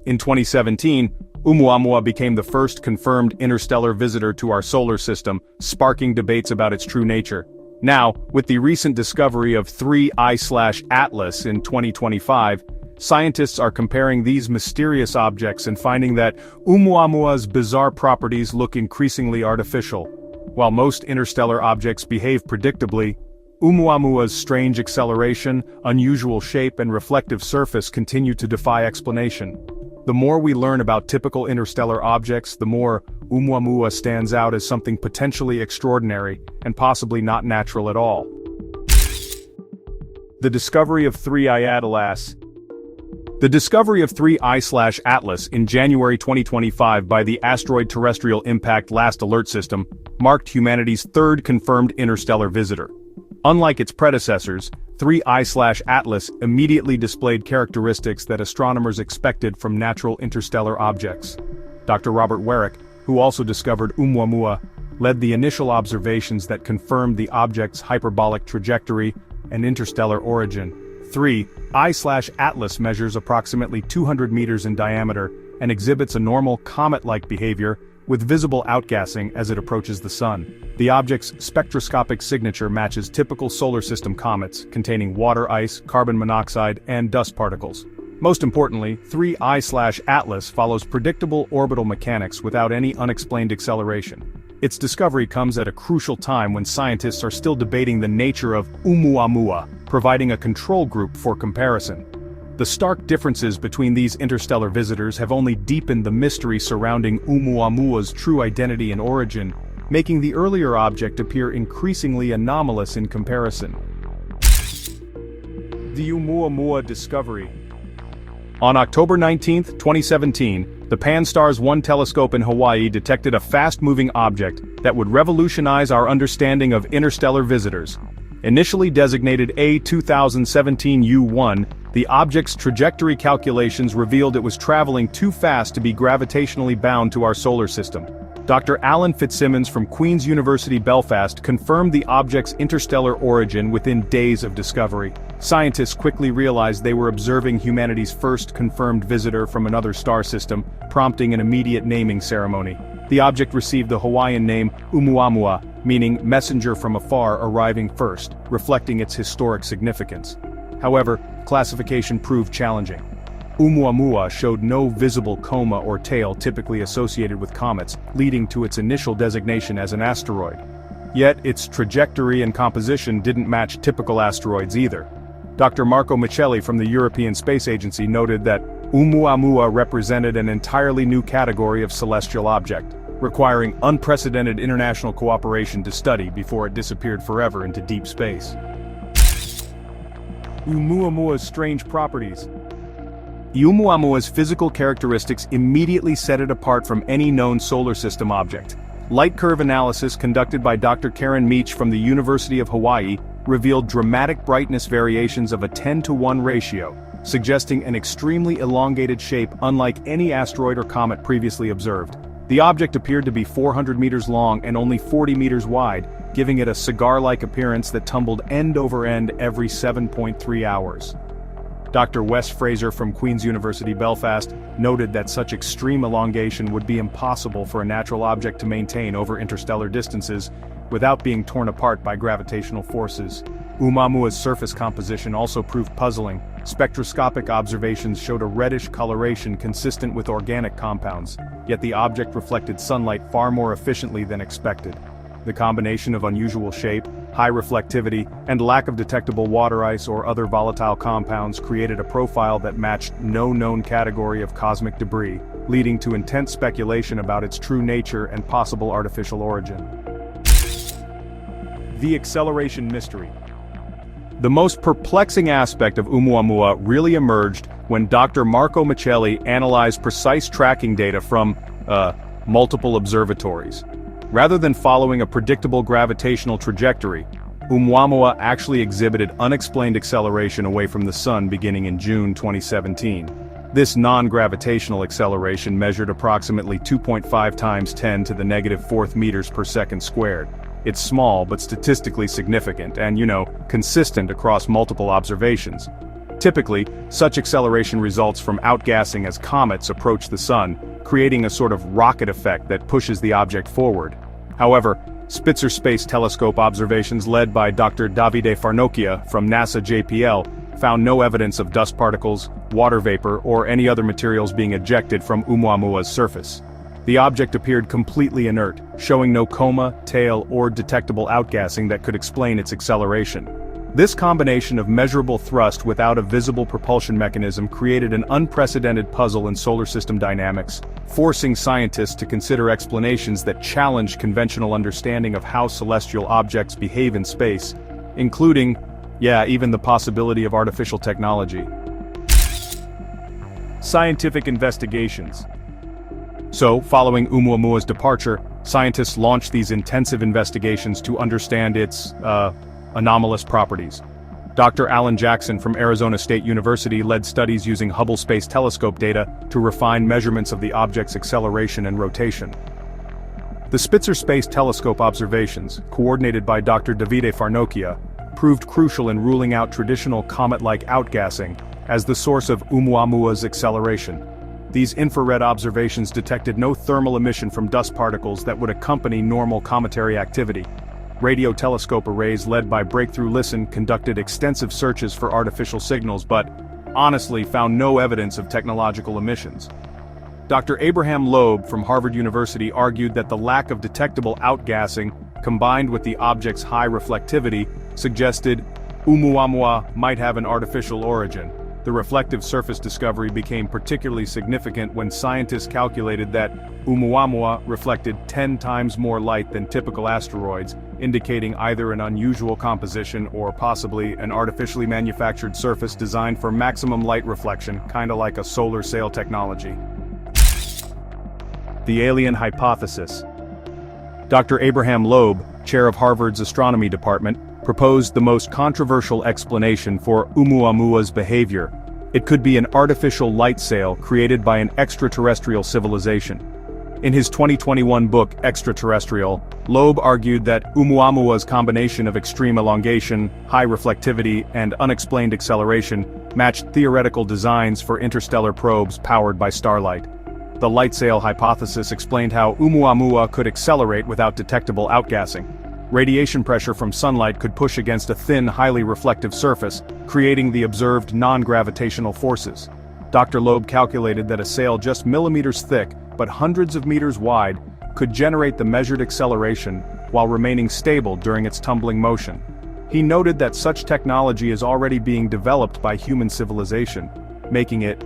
In 2017, Oumuamua became the first confirmed interstellar visitor to our solar system, sparking debates about its true nature. Now, with the recent discovery of 3I/Atlas in 2025, scientists are comparing these mysterious objects and finding that Oumuamua's bizarre properties look increasingly artificial. While most interstellar objects behave predictably, Oumuamua's strange acceleration, unusual shape and reflective surface continue to defy explanation. The more we learn about typical interstellar objects, the more Oumuamua stands out as something potentially extraordinary and possibly not natural at all. The discovery of 3I/Atlas. The discovery of 3I/Atlas in January 2025 by the Asteroid Terrestrial Impact Last Alert System marked humanity's third confirmed interstellar visitor. Unlike its predecessors, 3I/Atlas immediately displayed characteristics that astronomers expected from natural interstellar objects. Dr. Robert Warwick, who also discovered Oumuamua, led the initial observations that confirmed the object's hyperbolic trajectory and interstellar origin. 3I/Atlas measures approximately 200 meters in diameter and exhibits a normal comet-like behavior with visible outgassing as it approaches the sun. The object's spectroscopic signature matches typical solar system comets, containing water ice, carbon monoxide, and dust particles. Most importantly, 3I/Atlas follows predictable orbital mechanics without any unexplained acceleration. Its discovery comes at a crucial time when scientists are still debating the nature of Oumuamua, providing a control group for comparison. The stark differences between these interstellar visitors have only deepened the mystery surrounding Oumuamua's true identity and origin, making the earlier object appear increasingly anomalous in comparison. The Oumuamua discovery. On October 19, 2017, the Pan-STARRS 1 telescope in Hawaii detected a fast-moving object that would revolutionize our understanding of interstellar visitors. Initially designated A2017U1, the object's trajectory calculations revealed it was traveling too fast to be gravitationally bound to our solar system. Dr. Alan Fitzsimmons from Queen's University Belfast confirmed the object's interstellar origin within days of discovery. Scientists quickly realized they were observing humanity's first confirmed visitor from another star system, prompting an immediate naming ceremony. The object received the Hawaiian name Oumuamua, meaning messenger from afar arriving first, reflecting its historic significance. However, classification proved challenging. Oumuamua showed no visible coma or tail typically associated with comets, leading to its initial designation as an asteroid. Yet, its trajectory and composition didn't match typical asteroids either. Dr. Marco Michelli from the European Space Agency noted that Oumuamua represented an entirely new category of celestial object, requiring unprecedented international cooperation to study before it disappeared forever into deep space. Oumuamua's strange properties. Oumuamua's physical characteristics immediately set it apart from any known solar system object. Light curve analysis conducted by Dr. Karen Meach from the University of Hawaii revealed dramatic brightness variations of a 10-to-1 ratio, suggesting an extremely elongated shape unlike any asteroid or comet previously observed. The object appeared to be 400 meters long and only 40 meters wide, giving it a cigar-like appearance that tumbled end over end every 7.3 hours. Dr. Wes Fraser from Queen's University Belfast noted that such extreme elongation would be impossible for a natural object to maintain over interstellar distances without being torn apart by gravitational forces. Oumuamua's surface composition also proved puzzling. Spectroscopic observations showed a reddish coloration consistent with organic compounds, yet the object reflected sunlight far more efficiently than expected. The combination of unusual shape, high reflectivity, and lack of detectable water ice or other volatile compounds created a profile that matched no known category of cosmic debris, leading to intense speculation about its true nature and possible artificial origin. The acceleration mystery. The most perplexing aspect of Oumuamua really emerged when Dr. Marco Michelli analyzed precise tracking data from, multiple observatories. Rather than following a predictable gravitational trajectory, Oumuamua actually exhibited unexplained acceleration away from the sun beginning in June 2017. This non-gravitational acceleration measured approximately 2.5 times 10 to the -4th meters per second squared. It's small but statistically significant and, consistent across multiple observations. Typically, such acceleration results from outgassing as comets approach the sun, creating a sort of rocket effect that pushes the object forward. However, Spitzer Space Telescope observations led by Dr. Davide Farnokia from NASA JPL found no evidence of dust particles, water vapor, or any other materials being ejected from Oumuamua's surface. The object appeared completely inert, showing no coma, tail, or detectable outgassing that could explain its acceleration. This combination of measurable thrust without a visible propulsion mechanism created an unprecedented puzzle in solar system dynamics, forcing scientists to consider explanations that challenge conventional understanding of how celestial objects behave in space, including, even the possibility of artificial technology. Scientific investigations. So, following Oumuamua's departure, scientists launched these intensive investigations to understand its, anomalous properties. Dr. Alan Jackson from Arizona State University led studies using Hubble Space Telescope data to refine measurements of the object's acceleration and rotation. The Spitzer Space Telescope observations, coordinated by Dr. Davide Farnokia, proved crucial in ruling out traditional comet-like outgassing as the source of Oumuamua's acceleration. These infrared observations detected no thermal emission from dust particles that would accompany normal cometary activity. Radio telescope arrays led by Breakthrough Listen conducted extensive searches for artificial signals but, honestly, found no evidence of technological emissions. Dr. Abraham Loeb from Harvard University argued that the lack of detectable outgassing, combined with the object's high reflectivity, suggested Oumuamua might have an artificial origin. The reflective surface discovery became particularly significant when scientists calculated that Oumuamua reflected 10 times more light than typical asteroids, indicating either an unusual composition or possibly an artificially manufactured surface designed for maximum light reflection, kinda like a solar sail technology. The alien hypothesis. Dr. Abraham Loeb, chair of Harvard's astronomy department, proposed the most controversial explanation for Oumuamua's behavior. It could be an artificial light sail created by an extraterrestrial civilization. In his 2021 book Extraterrestrial, Loeb argued that Oumuamua's combination of extreme elongation, high reflectivity, and unexplained acceleration matched theoretical designs for interstellar probes powered by starlight. The light sail hypothesis explained how Oumuamua could accelerate without detectable outgassing. Radiation pressure from sunlight could push against a thin, highly reflective surface, creating the observed non-gravitational forces. Dr. Loeb calculated that a sail just millimeters thick, but hundreds of meters wide, could generate the measured acceleration while remaining stable during its tumbling motion. He noted that such technology is already being developed by human civilization, making it,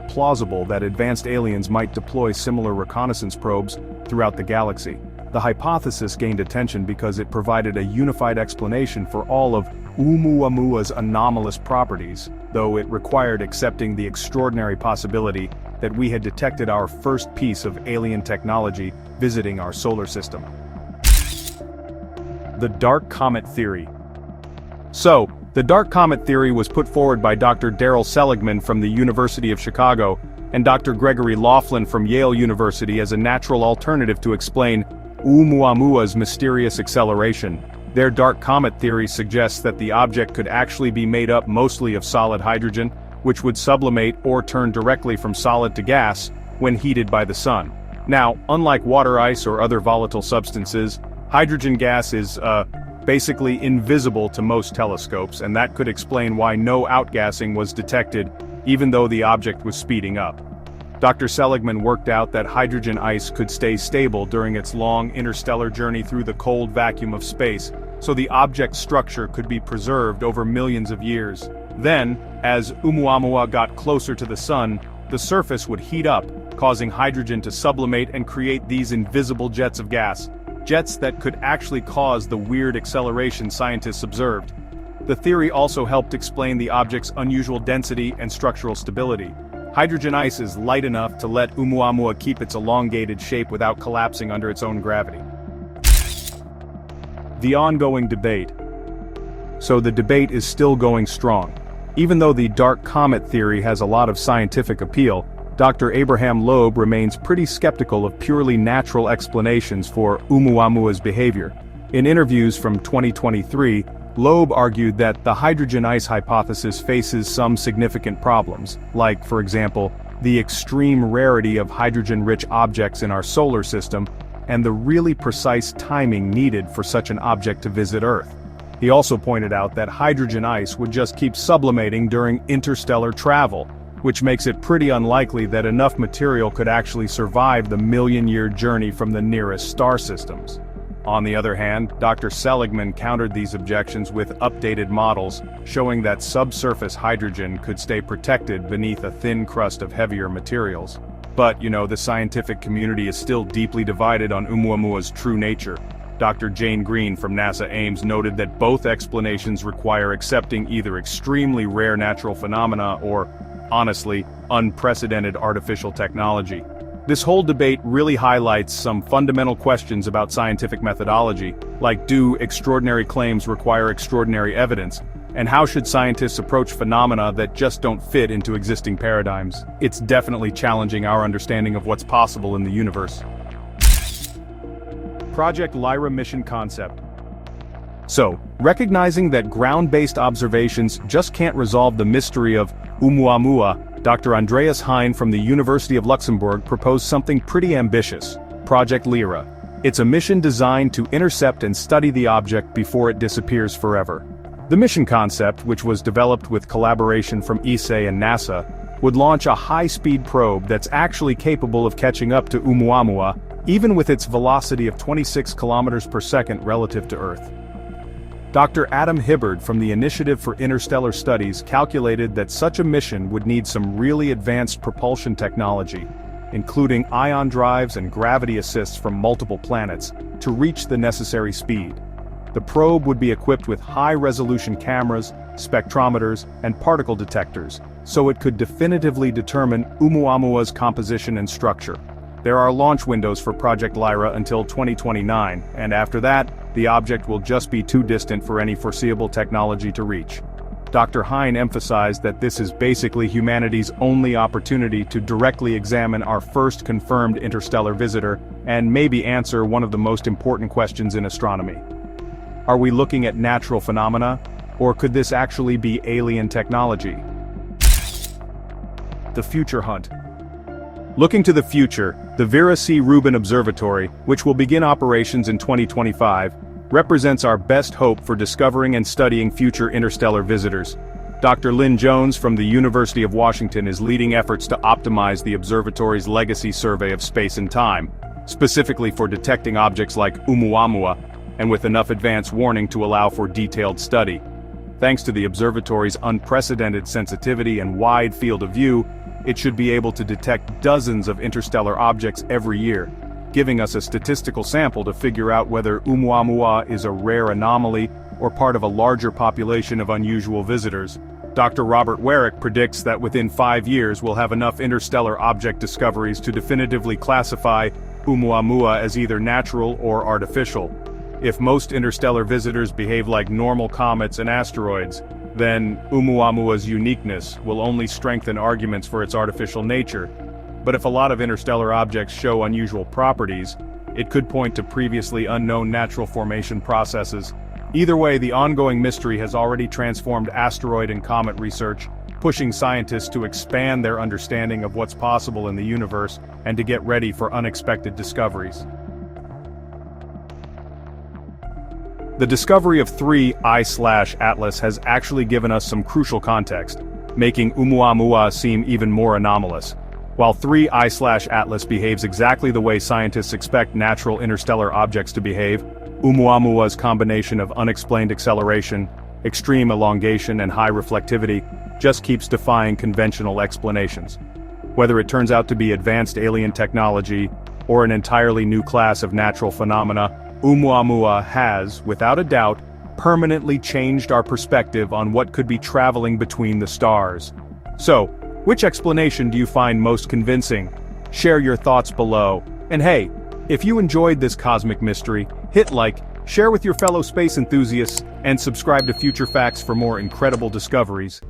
plausible that advanced aliens might deploy similar reconnaissance probes throughout the galaxy. The hypothesis gained attention because it provided a unified explanation for all of Oumuamua's anomalous properties, though it required accepting the extraordinary possibility that we had detected our first piece of alien technology visiting our solar system. The dark comet theory. So, the dark comet theory was put forward by Dr. Daryl Seligman from the University of Chicago and Dr. Gregory Laughlin from Yale University as a natural alternative to explain Oumuamua's mysterious acceleration. Their dark comet theory suggests that the object could actually be made up mostly of solid hydrogen, which would sublimate or turn directly from solid to gas when heated by the sun. Now, unlike water ice or other volatile substances, hydrogen gas is, basically invisible to most telescopes, and that could explain why no outgassing was detected, even though the object was speeding up. Dr. Seligman worked out that hydrogen ice could stay stable during its long interstellar journey through the cold vacuum of space, so the object's structure could be preserved over millions of years. Then, as Oumuamua got closer to the sun, the surface would heat up, causing hydrogen to sublimate and create these invisible jets of gas. Jets that could actually cause the weird acceleration scientists observed. The theory also helped explain the object's unusual density and structural stability. Hydrogen ice is light enough to let Oumuamua keep its elongated shape without collapsing under its own gravity. The ongoing debate. So the debate is still going strong. Even though the dark comet theory has a lot of scientific appeal, Dr. Abraham Loeb remains pretty skeptical of purely natural explanations for Oumuamua's behavior. In interviews from 2023, Loeb argued that the hydrogen ice hypothesis faces some significant problems, like, for example, the extreme rarity of hydrogen-rich objects in our solar system, and the really precise timing needed for such an object to visit Earth. He also pointed out that hydrogen ice would just keep sublimating during interstellar travel, which makes it pretty unlikely that enough material could actually survive the million-year journey from the nearest star systems. On the other hand, Dr. Seligman countered these objections with updated models showing that subsurface hydrogen could stay protected beneath a thin crust of heavier materials. But, the scientific community is still deeply divided on Oumuamua's true nature. Dr. Jane Green from NASA Ames noted that both explanations require accepting either extremely rare natural phenomena or, honestly, unprecedented artificial technology. This whole debate really highlights some fundamental questions about scientific methodology, like do extraordinary claims require extraordinary evidence, and how should scientists approach phenomena that just don't fit into existing paradigms? It's definitely challenging our understanding of what's possible in the universe. Project Lyra mission concept. So, recognizing that ground-based observations just can't resolve the mystery of Oumuamua, Dr. Andreas Hein from the University of Luxembourg proposed something pretty ambitious: Project Lyra. It's a mission designed to intercept and study the object before it disappears forever. The mission concept, which was developed with collaboration from ESA and NASA, would launch a high-speed probe that's actually capable of catching up to Oumuamua, even with its velocity of 26 kilometers per second relative to Earth. Dr. Adam Hibbard from the Initiative for Interstellar Studies calculated that such a mission would need some really advanced propulsion technology, including ion drives and gravity assists from multiple planets, to reach the necessary speed. The probe would be equipped with high-resolution cameras, spectrometers, and particle detectors, so it could definitively determine Oumuamua's composition and structure. There are launch windows for Project Lyra until 2029, and after that, the object will just be too distant for any foreseeable technology to reach. Dr. Hein emphasized that this is basically humanity's only opportunity to directly examine our first confirmed interstellar visitor, and maybe answer one of the most important questions in astronomy. Are we looking at natural phenomena, or could this actually be alien technology? The Future Hunt. Looking to the future, the Vera C. Rubin Observatory, which will begin operations in 2025, represents our best hope for discovering and studying future interstellar visitors. Dr. Lynn Jones from the University of Washington is leading efforts to optimize the observatory's legacy survey of space and time, specifically for detecting objects like Oumuamua, and with enough advance warning to allow for detailed study. Thanks to the observatory's unprecedented sensitivity and wide field of view, it should be able to detect dozens of interstellar objects every year, giving us a statistical sample to figure out whether Oumuamua is a rare anomaly or part of a larger population of unusual visitors. Dr. Robert Warwick predicts that within 5 years we'll have enough interstellar object discoveries to definitively classify Oumuamua as either natural or artificial. If most interstellar visitors behave like normal comets and asteroids, then Oumuamua's uniqueness will only strengthen arguments for its artificial nature. But if a lot of interstellar objects show unusual properties, it could point to previously unknown natural formation processes. Either way, the ongoing mystery has already transformed asteroid and comet research, pushing scientists to expand their understanding of what's possible in the universe and to get ready for unexpected discoveries. The discovery of 3I/Atlas has actually given us some crucial context, making Oumuamua seem even more anomalous. While 3I/Atlas behaves exactly the way scientists expect natural interstellar objects to behave, Oumuamua's combination of unexplained acceleration, extreme elongation, and high reflectivity just keeps defying conventional explanations. Whether it turns out to be advanced alien technology or an entirely new class of natural phenomena, Oumuamua has, without a doubt, permanently changed our perspective on what could be traveling between the stars. So, which explanation do you find most convincing? Share your thoughts below. And hey, if you enjoyed this cosmic mystery, hit like, share with your fellow space enthusiasts, and subscribe to Future Facts for more incredible discoveries.